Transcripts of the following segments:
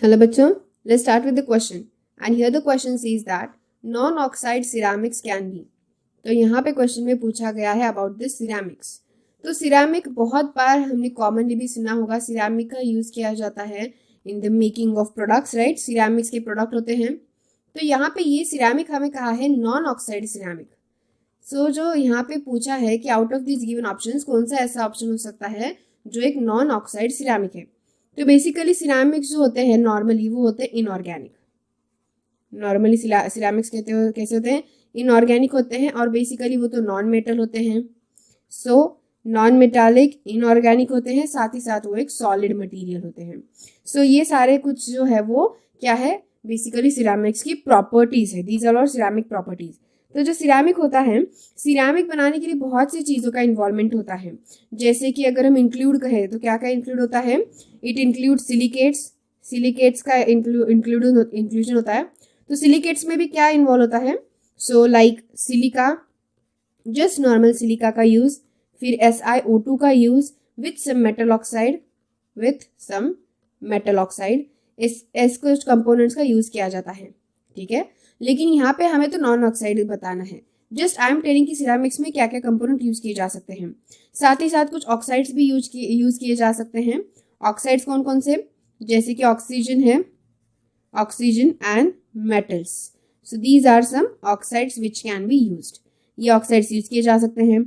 Hello बच्चों, let's start with the question. And here the question says that non-oxide ceramics can be. तो यहाँ पे question में पूछा गया है अबाउट दिस सिरामिक्स. तो सिरामिक बहुत बार हमने कॉमनली भी सुना होगा. सिरामिक का यूज किया जाता है in the making of products, right. Ceramics के प्रोडक्ट होते हैं. तो यहाँ पे ये सिरामिक हमें कहा है नॉन ऑक्साइड सिरामिक. सो जो यहाँ पे पूछा है कि out of this given options कौन सा ऐसा ऑप्शन हो सकता है जो एक नॉन ऑक्साइड सिरामिक है. तो बेसिकली सिरामिक्स जो होते हैं नॉर्मली वो होते हैं इनऑर्गेनिक. नॉर्मली सिरामिक्स कैसे होते हैं, इनऑर्गेनिक होते हैं और बेसिकली वो तो नॉन मेटल होते हैं. सो नॉन मेटालिक, इनऑर्गेनिक होते हैं, साथ ही साथ वो एक सॉलिड मटेरियल होते हैं. सो ये सारे कुछ जो है वो क्या है, बेसिकली सिरामिक्स की प्रॉपर्टीज है. These are all ceramic properties. तो जो सिरामिक होता है, सिरामिक बनाने के लिए बहुत सी चीज़ों का इन्वॉल्वमेंट होता है. जैसे कि अगर हम इंक्लूड कहें तो क्या क्या इंक्लूड होता है, इट इंक्लूड सिलिकेट्स का इंक्लूजन होता है. तो सिलिकेट्स में भी क्या इन्वॉल्व होता है, so like silica, just normal silica का यूज, फिर SiO2 का use with some metal oxide, इस कुछ कंपोनेंट्स का यूज किया जाता है. ठीक है, लेकिन यहाँ पे हमें तो नॉन ऑक्साइड बताना है. जस्ट आई एम टेलिंग कि सिरामिक्स में क्या क्या कंपोनेंट यूज किए जा सकते हैं. साथ ही साथ कुछ ऑक्साइड्स भी यूज किए जा सकते हैं. ऑक्साइड्स कौन कौन से, जैसे कि ऑक्सीजन है, oxygen and metals. So these are some oxides which can be used. ये ऑक्साइड्स यूज किए जा सकते हैं.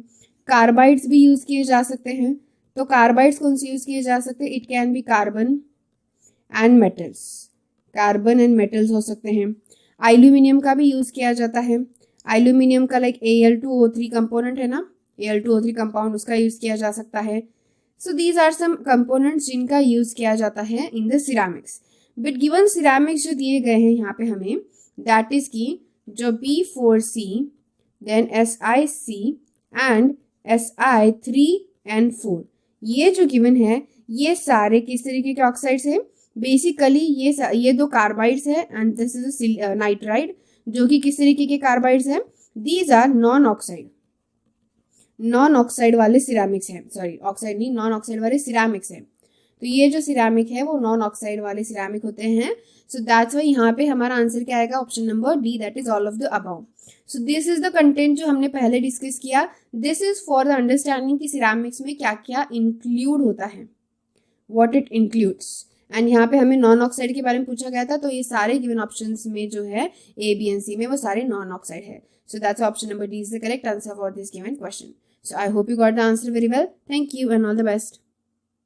कार्बाइड्स भी यूज किए जा सकते हैं. तो कार्बाइड्स कौन से यूज किए जा सकते हैं, it can be carbon and metals. Carbon and metals हो सकते हैं. एल्यूमिनियम का भी यूज किया जाता है. एल्यूमिनियम का लाइक Al2O3 कंपोनेंट है ना, Al2O3 कंपाउंड, उसका यूज किया जा सकता है. So these are some components जिनका यूज किया जाता है in the ceramics. But given ceramics जो दिए गए हैं यहाँ पे हमें, दैट इज की जो B4C, then SiC and Si3N4, ये जो गिवन है ये सारे किस तरीके के ऑक्साइड्स हैं. बेसिकली ये दो कार्बाइड्स है एंड दिस इज नाइट्राइड, जो कि किस तरीके के कार्बाइड्स हैं, दीज आर नॉन ऑक्साइड वाले सिरामिक्स हैं. सॉरी, ऑक्साइड नहीं, नॉन ऑक्साइड वाले सिरामिक्स हैं. तो ये जो सिरामिक है वो नॉन ऑक्साइड वाले सिरामिक होते हैं. सो दैट्स वाई यहाँ पे हमारा आंसर क्या आएगा, option number D, that is all of the above. So this is the content जो हमने पहले डिस्कस किया. This is for the understanding कि सिरामिक्स में क्या क्या इंक्लूड होता है, व्हाट इट इंक्लूड्स. एंड यहाँ पे हमें नॉन ऑक्साइड के बारे में पूछा गया था. तो ये सारे गिवन ऑप्शंस में जो है A, B and C में वो सारे नॉन ऑक्साइड है. So that's option number D is the correct answer for this given question. So I hope you got the answer very well. Thank you and all the best.